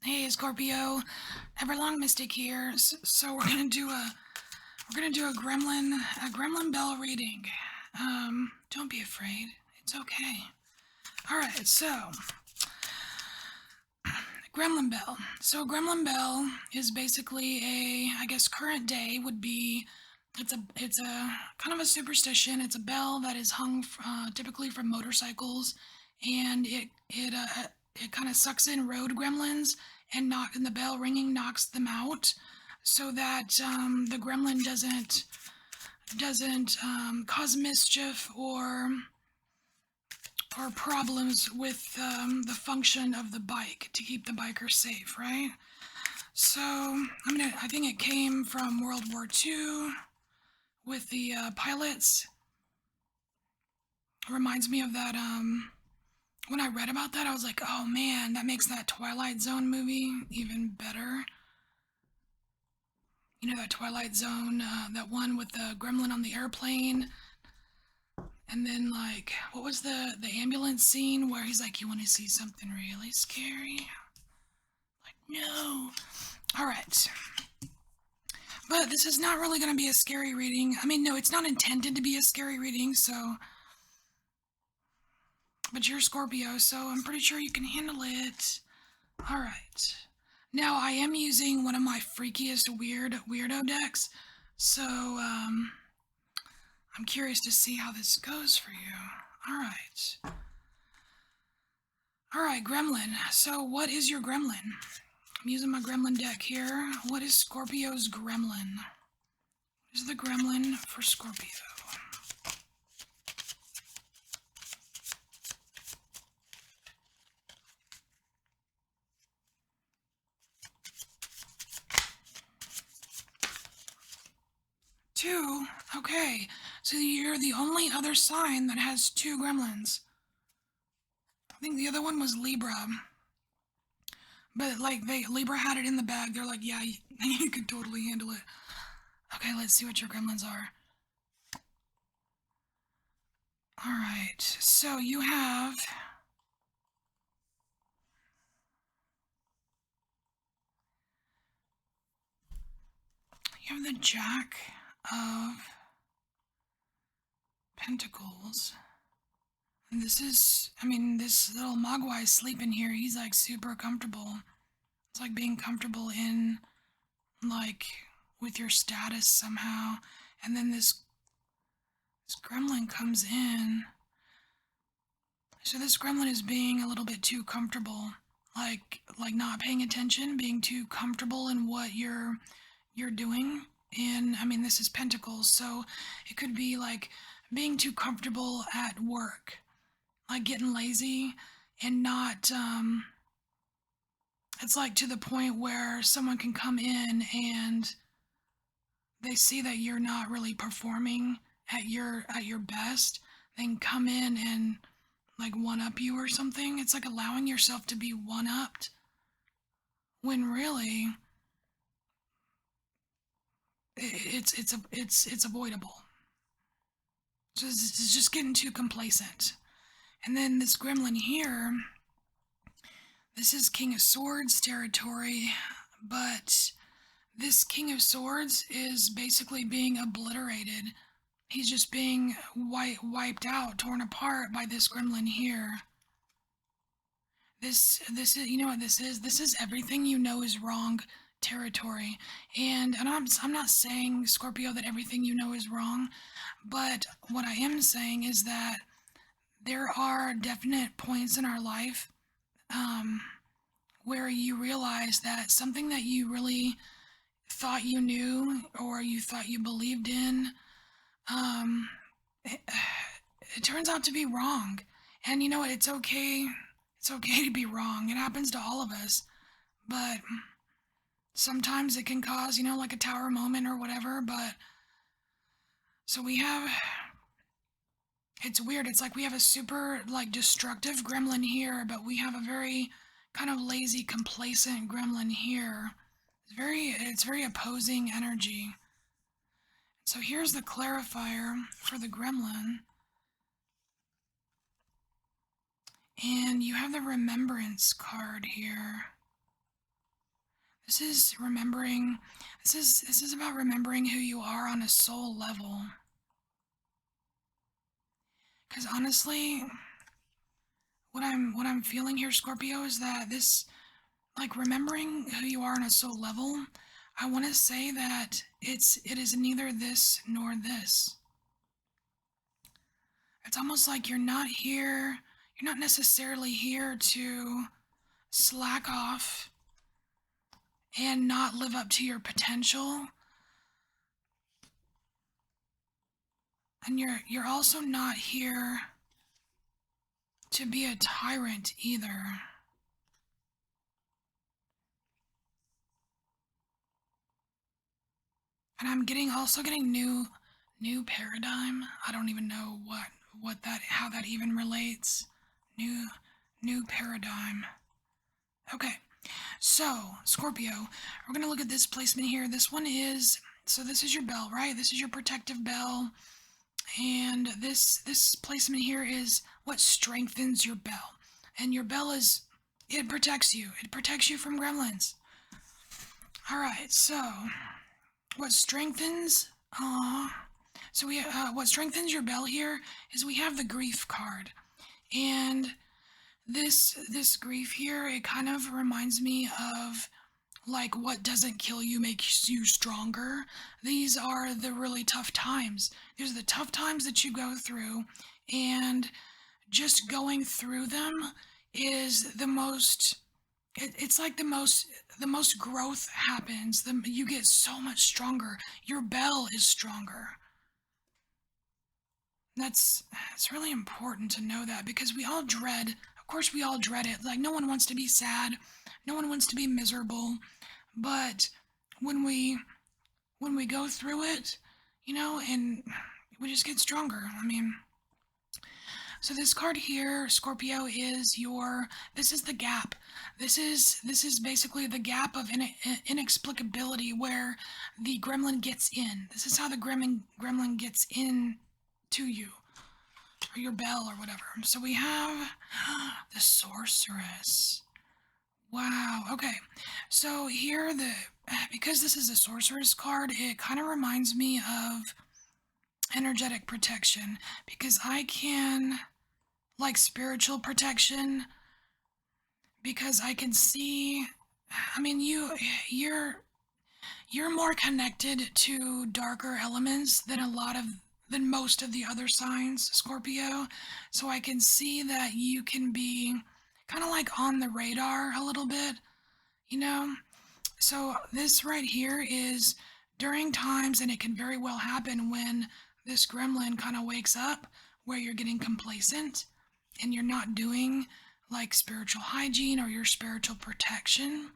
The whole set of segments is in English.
Hey Scorpio, Everlong Mystic here. So we're gonna do a Gremlin Bell reading. Don't be afraid. It's okay. All right. So Gremlin Bell. So Gremlin Bell is basically I guess current day would be. It's a kind of a superstition. It's a bell that is hung typically from motorcycles, and it kind of sucks in road gremlins and the bell ringing knocks them out, so that the gremlin doesn't cause mischief or problems with the function of the bike to keep the biker safe, right? So I think it came from World War II with the pilots. It reminds me of that. When I read about that, I was like, oh man, that makes that Twilight Zone movie even better. You know that Twilight Zone, that one with the gremlin on the airplane, and then like, what was the ambulance scene where he's like, "You want to see something really scary?" Like, no. All right, but this is not really going to be a scary reading. I mean, no, it's not intended to be a scary reading. So, but you're Scorpio, so I'm pretty sure you can handle it. All right. Now I am using one of my freakiest weirdo decks, so I'm curious to see how this goes for you. All right, Gremlin. So what is your Gremlin? I'm using my Gremlin deck here. What is Scorpio's Gremlin? What is the Gremlin for Scorpio? Two? Okay, so you're the only other sign that has two gremlins. I think the other one was Libra. But like Libra had it in the bag. They're like, yeah, you could totally handle it. Okay, let's see what your gremlins are. Alright, so you have the Jack of Pentacles. And this is, I mean, this little Mogwai sleeping here, he's like super comfortable. It's like being comfortable in, like, with your status somehow. And then this gremlin comes in. So this gremlin is being a little bit too comfortable. Like not paying attention, being too comfortable in what you're doing. And I mean, this is Pentacles, so it could be like being too comfortable at work, like getting lazy and not it's like to the point where someone can come in and they see that you're not really performing at your best. They can come in and like one up you or something. It's like allowing yourself to be one upped when really it's avoidable. So it's just getting too complacent. And then this gremlin here, this is King of Swords territory, but this King of Swords is basically being obliterated. He's just being wiped out, torn apart by this gremlin here. This is, you know what this is? This is everything you know is wrong territory. And I'm not saying, Scorpio, that everything you know is wrong, but what I am saying is that there are definite points in our life um, where you realize that something that you really thought you knew or you thought you believed in, um, it, it turns out to be wrong. And you know what? It's okay. It's okay to be wrong. It happens to all of us. But sometimes it can cause, you know, like a tower moment or whatever. But so we have, it's weird. It's like we have a super, like, destructive gremlin here, but we have a very kind of lazy, complacent gremlin here. It's very opposing energy. So here's the clarifier for the gremlin. And you have the remembrance card here. This is remembering. This is about remembering who you are on a soul level. Because honestly, what I'm feeling here, Scorpio, is that this, like, remembering who you are on a soul level. I want to say that it is neither this nor this. It's almost like you're not here. You're not necessarily here to slack off and not live up to your potential. And you're also not here to be a tyrant either. And I'm getting new paradigm. I don't even know what that how that even relates. New new paradigm. Okay. So, Scorpio, we're going to look at this placement here. This is your bell, right? This is your protective bell. And this placement here is what strengthens your bell. And your bell is, it protects you. It protects you from gremlins. All right. What strengthens what strengthens your bell here is we have the grief card. And this grief here, it kind of reminds me of, like, what doesn't kill you makes you stronger. These are the really tough times. These are the tough times that you go through, and just going through them is the most. It's like the most growth happens. You get so much stronger. Your bell is stronger. That's it's really important to know that, because we all dread. Of course, we all dread it. Like, no one wants to be sad. No one wants to be miserable. But when we when we go through it, and we just get stronger. I mean, so this card here, Scorpio, is your. This is the gap. This is basically the gap of inexplicability where the gremlin gets in. This is how the gremlin gets in to you, or your bell, or whatever. So we have the sorceress. Wow. Okay. So here, because this is a sorceress card, it kind of reminds me of energetic protection, because I can, like, spiritual protection, because I can see. I mean, you're more connected to darker elements than most of the other signs, Scorpio. So I can see that you can be kind of like on the radar a little bit, you know? So this right here is during times, and it can very well happen when this gremlin kind of wakes up, where you're getting complacent and you're not doing, like, spiritual hygiene or your spiritual protection.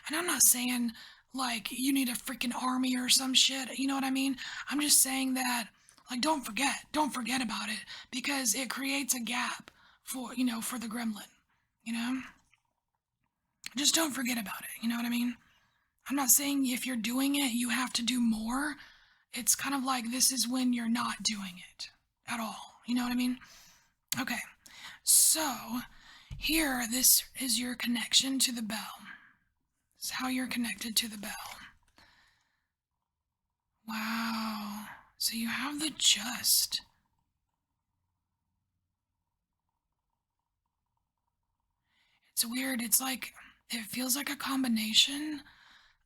And I'm not saying, like, you need a freaking army or some shit, you know what I mean? I'm just saying that, like, don't forget about it, because it creates a gap for the gremlin, you know? Just don't forget about it, you know what I mean? I'm not saying if you're doing it, you have to do more. It's kind of like this is when you're not doing it at all. You know what I mean? Okay. So, here, this is your connection to the bell. It's how you're connected to the bell. Wow. So you have the just. It's weird. It feels like a combination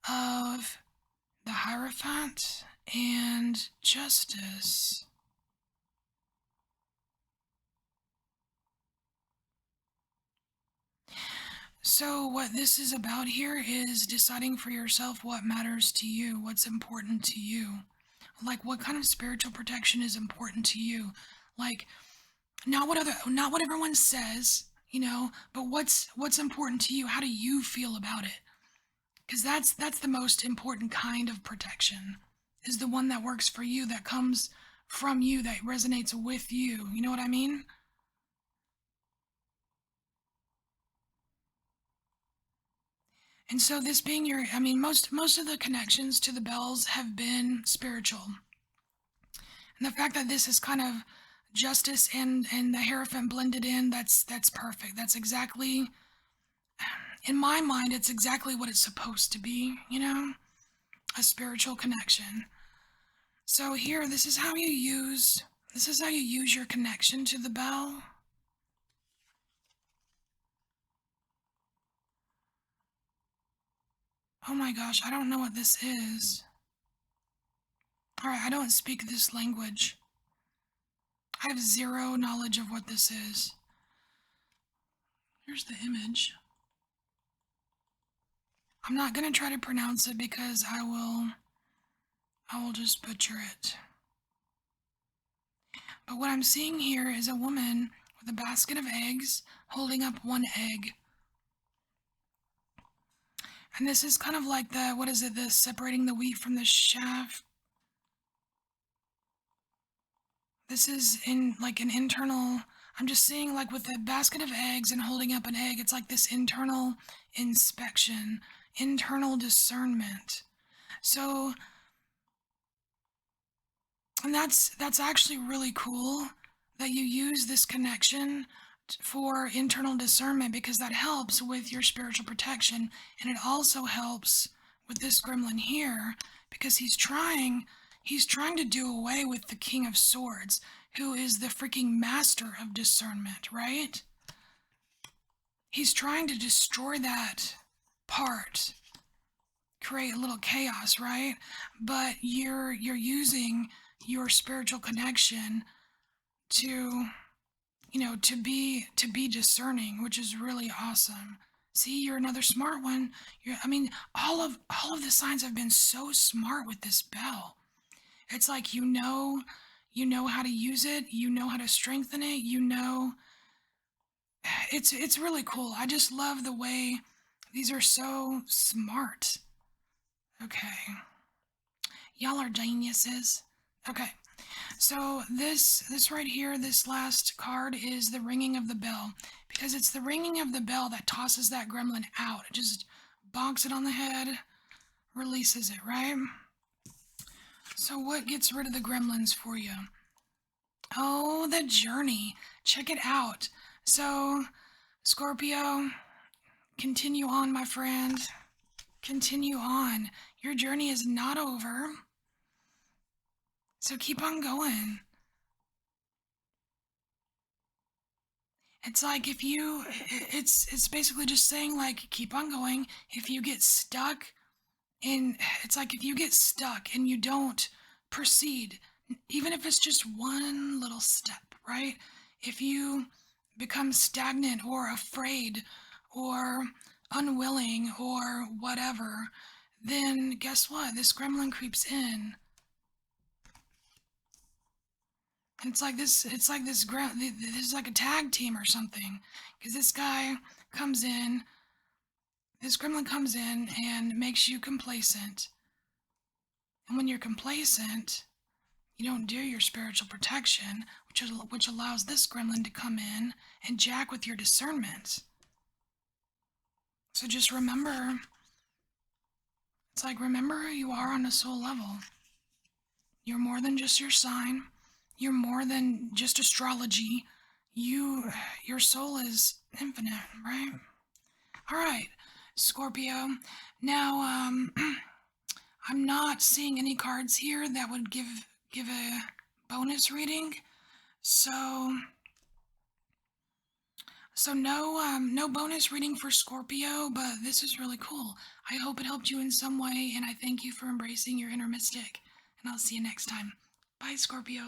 of the Hierophant and Justice. So, what this is about here is deciding for yourself what matters to you, what's important to you. Like, what kind of spiritual protection is important to you. Like, not what everyone says, but what's important to you. How do you feel about it? Because that's the most important kind of protection, is the one that works for you, that comes from you, that resonates with you. You know what I mean? And so, this being I mean, most of the connections to the bells have been spiritual. And the fact that this is kind of justice and the Hierophant blended in, that's perfect. That's exactly in my mind, it's exactly what it's supposed to be, a spiritual connection. So here, this is how you use your connection to the bell. Oh my gosh, I don't know what this is. Alright, I don't speak this language. I have zero knowledge of what this is. Here's the image. I'm not gonna try to pronounce it because I will just butcher it. But what I'm seeing here is a woman with a basket of eggs holding up one egg. And this is kind of like what is it, the separating the wheat from the chaff. This is in like an internal, I'm just seeing like with a basket of eggs and holding up an egg, it's like this internal inspection, internal discernment. So, and that's actually really cool that you use this connection for internal discernment because that helps with your spiritual protection, and it also helps with this gremlin here because he's trying to do away with the King of Swords, who is the freaking master of discernment, right? He's trying to destroy that part, create a little chaos, right? But you're using your spiritual connection to to be discerning, which is really awesome. See, you're another smart one. I mean, all of the signs have been so smart with this bell. It's like you know how to use it, you know how to strengthen it, it's really cool. I just love the way these are so smart. Okay. Y'all are geniuses. Okay. So this right here, this last card is the ringing of the bell because it's the ringing of the bell that tosses that gremlin out. It just bonks it on the head, releases it, right? So what gets rid of the gremlins for you? Oh, the journey. Check it out. So, Scorpio, continue on, my friend. Continue on. Your journey is not over. So keep on going. It's like if you it's basically just saying like keep on going. If you get stuck in it's like if you get stuck and you don't proceed, even if it's just one little step, right? If you become stagnant or afraid or unwilling or whatever, then guess what? This gremlin creeps in. This is like a tag team or something. Because this gremlin comes in and makes you complacent. And when you're complacent, you don't do your spiritual protection, which allows this gremlin to come in and jack with your discernment. So just remember, remember who you are on a soul level. You're more than just your sign. You're more than just astrology. Your soul is infinite, right? All right, Scorpio. Now, I'm not seeing any cards here that would give a bonus reading. So no bonus reading for Scorpio, but this is really cool. I hope it helped you in some way, and I thank you for embracing your inner mystic. And I'll see you next time. Bye, Scorpio.